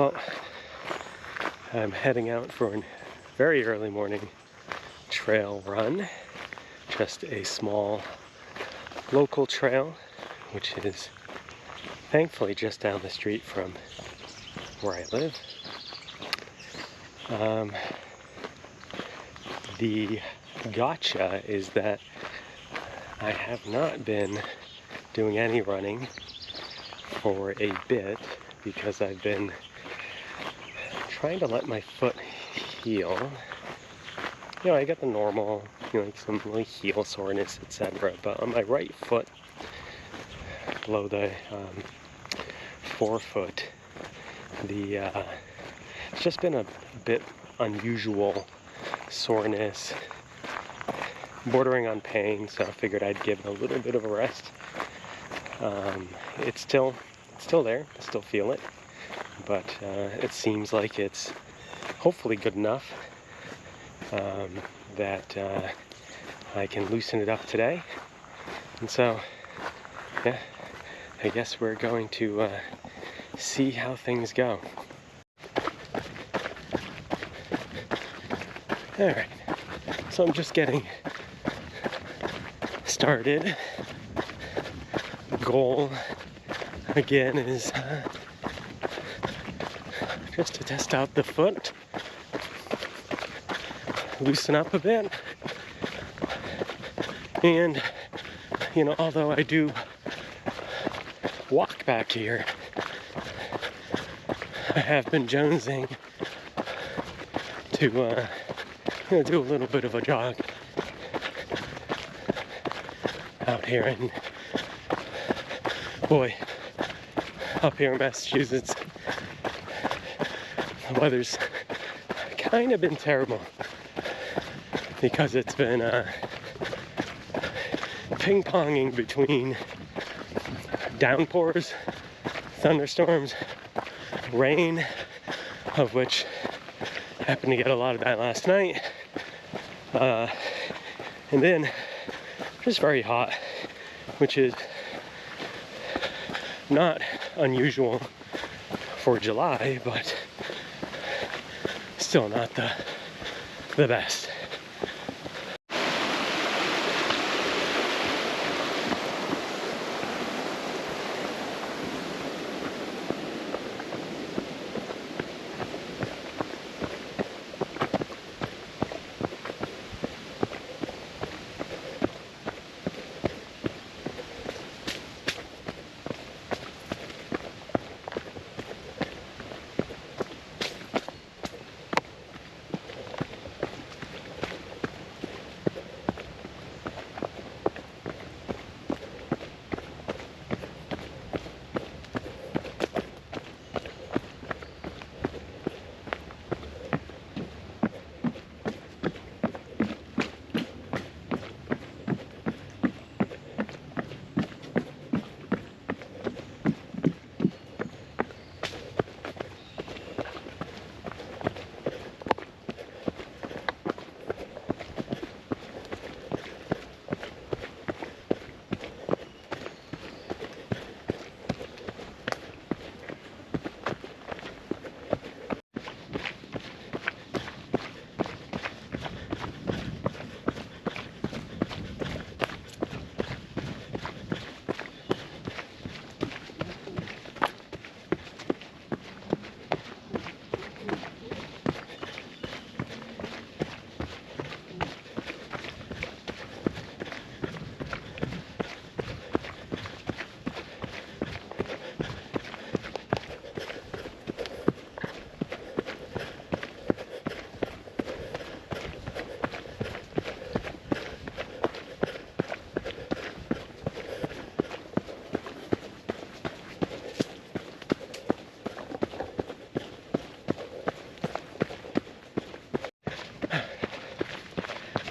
Well, I'm heading out for a very early morning trail run. Just a small local trail, which is thankfully just down the street from where I live. The gotcha is that I have not been doing any running for a bit because I've been trying to let my foot heal. You know, I get the normal, like some like heel soreness, etc. But on my right foot, below the forefoot, it's just been a bit unusual soreness, bordering on pain. So I figured I'd give it a little bit of a rest. It's still there. I still feel it, but it seems like it's hopefully good enough that I can loosen it up today. And so, yeah, I guess we're going to see how things go. Alright, so I'm just getting started. Goal again is just to test out the foot, loosen up a bit, and although I do walk back here, I have been jonesing to do a little bit of a jog out here, and boy, up here in Massachusetts, the weather's kind of been terrible because it's been ping-ponging between downpours, thunderstorms, rain, of which I happened to get a lot of that last night, and then just very hot, which is not unusual for July, but still not the best.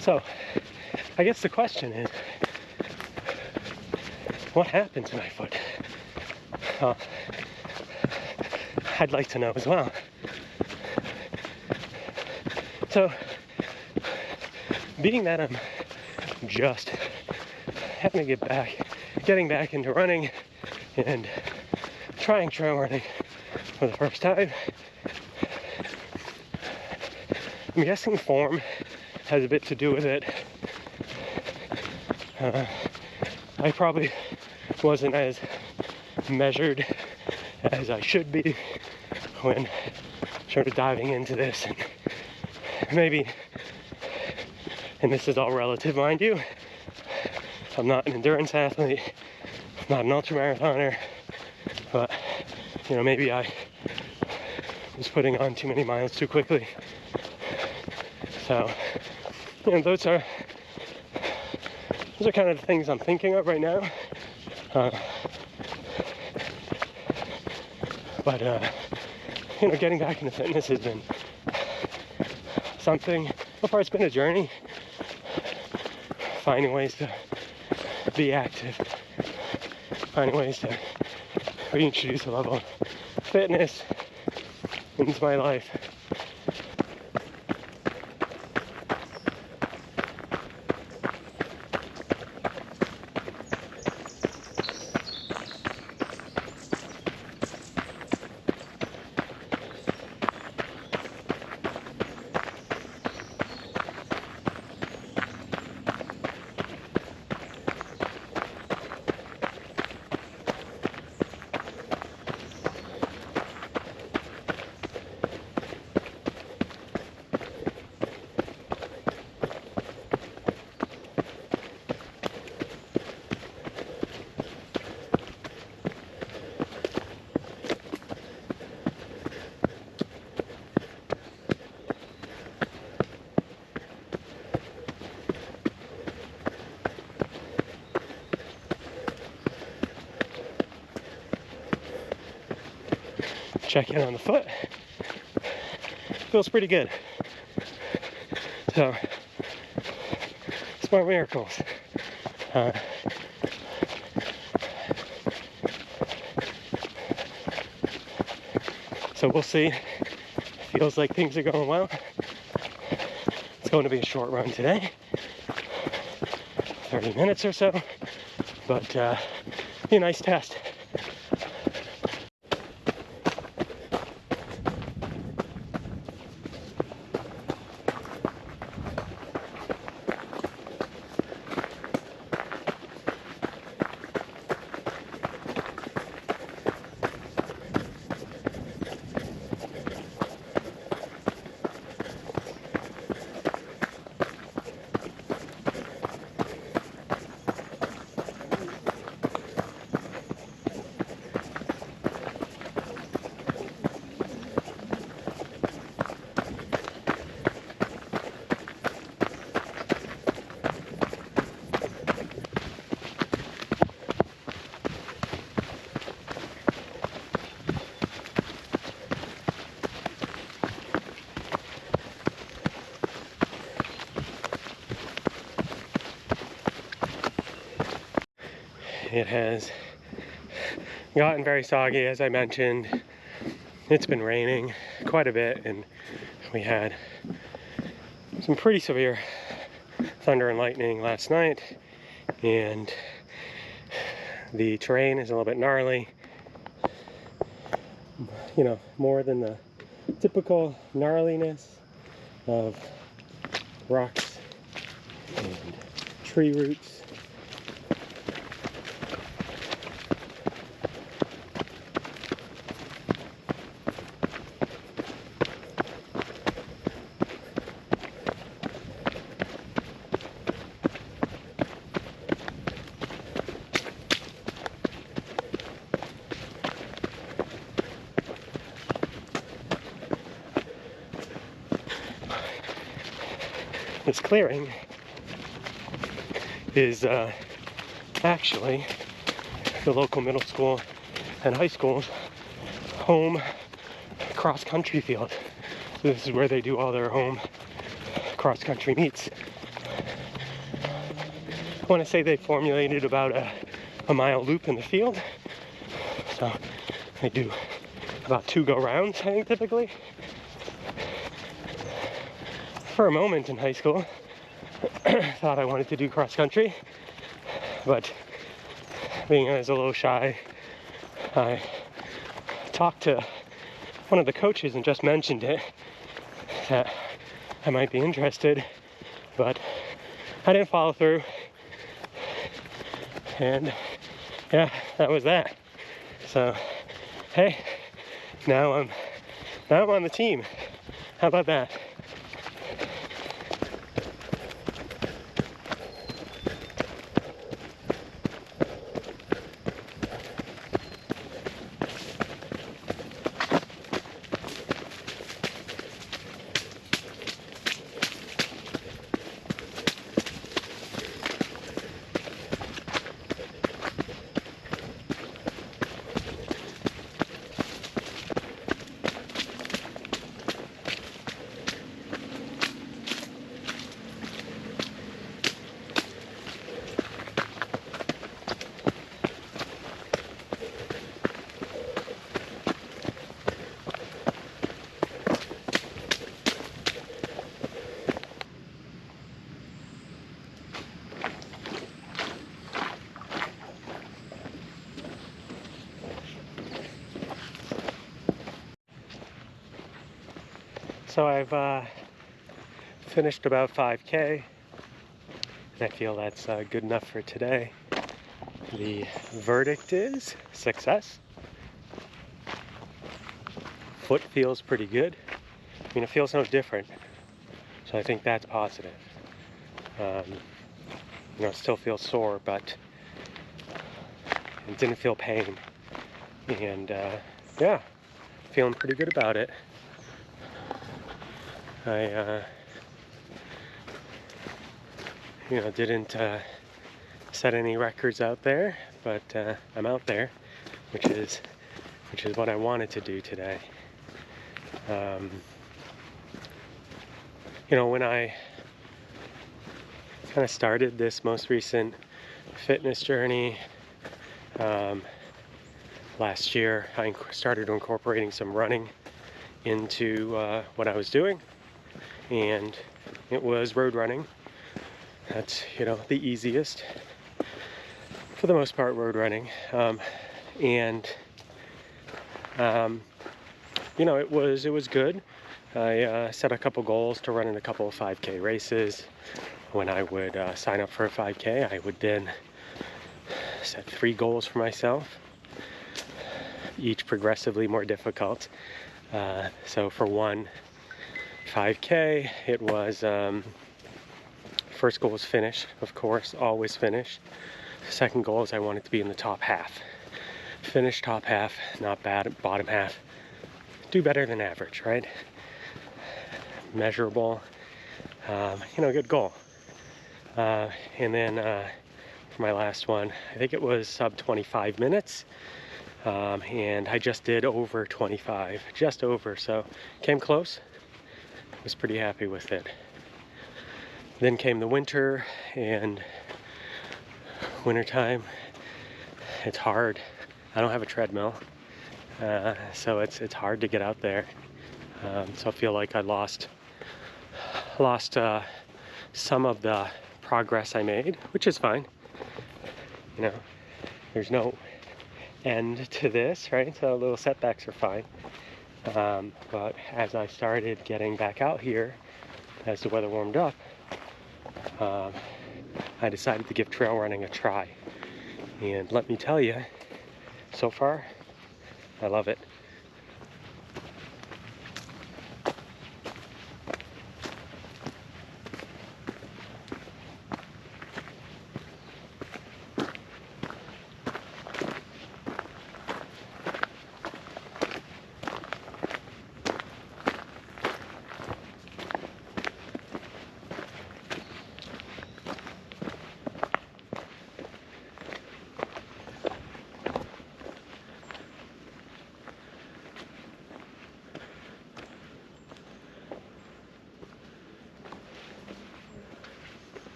So, I guess the question is, what happened to my foot? I'd like to know as well. So, being that I'm just having to getting back into running and trying trail running for the first time, I'm guessing form has a bit to do with it. I probably wasn't as measured as I should be when started diving into this, and maybe, and this is all relative, mind you, I'm not an endurance athlete, I'm not an ultramarathoner, but you know, maybe I was putting on too many miles too quickly. So, you know, those are kind of the things I'm thinking of right now. But you know, getting back into fitness has been something. So far, it's been a journey. Finding ways to be active, finding ways to reintroduce a level of fitness into my life. Check in on the foot. Feels pretty good. So, smart miracles. So we'll see. Feels like things are going well. It's going to be a short run today, 30 minutes or so, but be a nice test. It has gotten very soggy, as I mentioned. It's been raining quite a bit, and we had some pretty severe thunder and lightning last night, and the terrain is a little bit gnarly. You know, more than the typical gnarliness of rocks and tree roots. This clearing is actually the local middle school and high school's home cross-country field. So this is where they do all their home cross-country meets. I want to say they formulated about a mile loop in the field. So they do about 2 go-rounds, I think, typically. For a moment in high school, thought I wanted to do cross country, but being I was a little shy, I talked to one of the coaches and just mentioned it, that I might be interested, but I didn't follow through. And yeah, that was that. So hey, now I'm on the team. How about that? So I've finished about 5K, and I feel that's good enough for today. The verdict is success. Foot feels pretty good. I mean, it feels no different, so I think that's positive. It still feels sore, but it didn't feel pain, and yeah, feeling pretty good about it. I didn't set any records out there, but I'm out there, which is what I wanted to do today. When I kind of started this most recent fitness journey last year, I started incorporating some running into what I was doing, and it was road running. That's the easiest for the most part, road running, it was good. I set a couple goals to run in a couple of 5K races. When I would sign up for a 5K, I would then set 3 goals for myself, each progressively more difficult. So for one 5K, it was first goal was finish, of course, always finish. Second goal is I wanted to be in the top half. Finish top half, not bad. Bottom half, do better than average, right? Measurable, good goal. And then for my last one, I think it was sub 25 minutes. And I just did over 25, just over, so came close. Was pretty happy with it. Then came the winter, and wintertime, it's hard. I don't have a treadmill, so it's hard to get out there. So I feel like I lost some of the progress I made, which is fine. There's no end to this, right? So little setbacks are fine. But as I started getting back out here, as the weather warmed up, I decided to give trail running a try. And let me tell you, so far, I love it.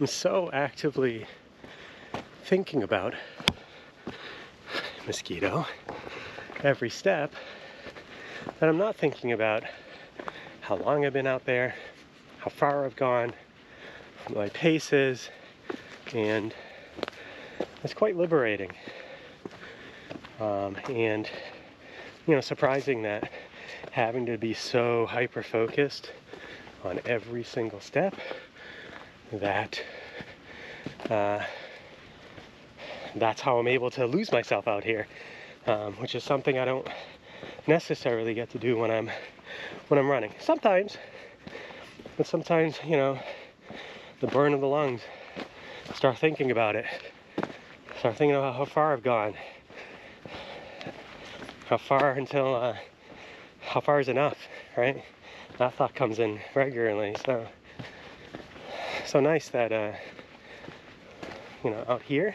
I'm so actively thinking about mosquito every step that I'm not thinking about how long I've been out there, how far I've gone, what my pace is, and it's quite liberating. And surprising that having to be so hyper focused on every single step that that's how I'm able to lose myself out here, which is something I don't necessarily get to do when I'm running. Sometimes, but sometimes, you know, the burn of the lungs. Start thinking about it. Start thinking about how far I've gone. How far until, how far is enough, right? That thought comes in regularly. So nice that, you know, out here,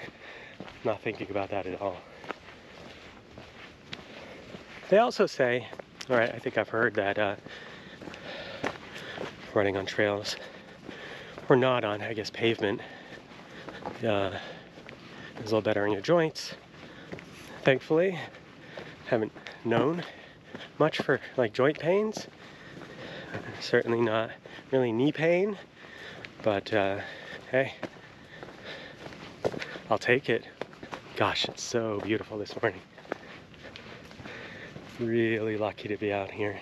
not thinking about that at all. They also say, all right, I think I've heard that running on trails, or not on, I guess, pavement, is a little better on your joints. Thankfully, haven't known much for like joint pains. Certainly not really knee pain, but hey, I'll take it. Gosh, it's so beautiful this morning. Really lucky to be out here.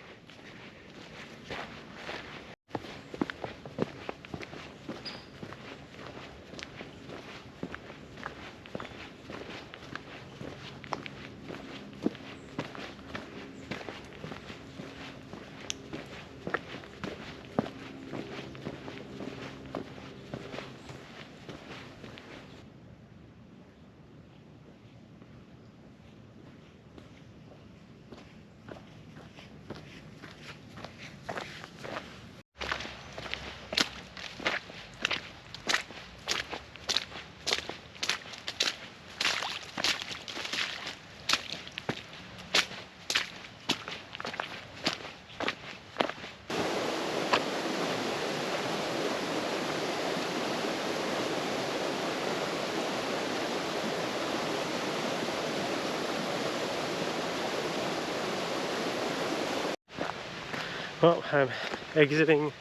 Well, I'm exiting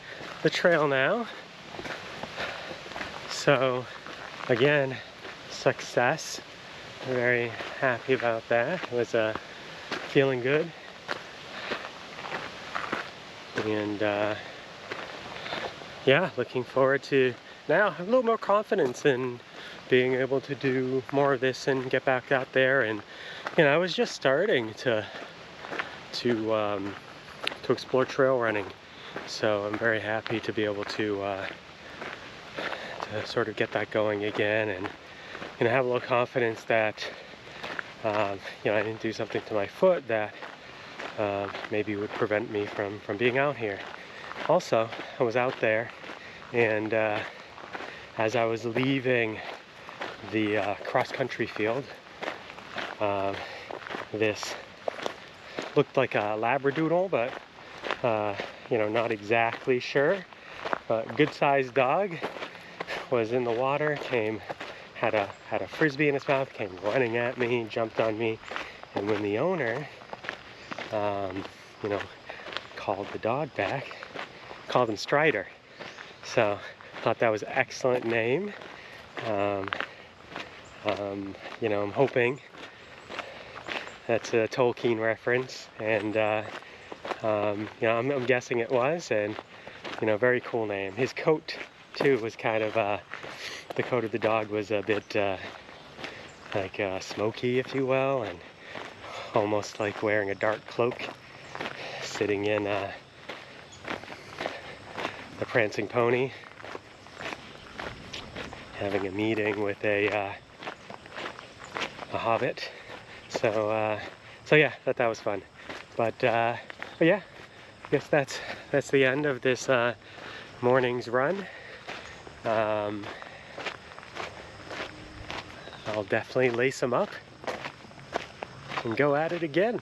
the trail now. So, again, success. Very happy about that. It was feeling good. And yeah, looking forward to now have a little more confidence in being able to do more of this and get back out there. And, you know, I was just starting to explore trail running, so I'm very happy to be able to sort of get that going again, and you know, have a little confidence that you know, I didn't do something to my foot that maybe would prevent me from being out here. Also, I was out there, and as I was leaving the cross-country field, this looked like a Labradoodle, but you know, not exactly sure. Good-sized dog was in the water, had a frisbee in its mouth, came running at me, jumped on me, and when the owner, you know, called the dog back, called him Strider. So thought that was an excellent name. You know, I'm hoping that's a Tolkien reference, and you know, I'm guessing it was, and you know, very cool name. His coat too was kind of the coat of the dog was a bit like smoky, if you will, and almost like wearing a dark cloak, sitting in the prancing pony, having a meeting with a hobbit. So yeah, that was fun. But yeah, I guess that's the end of this morning's run. I'll definitely lace them up and go at it again.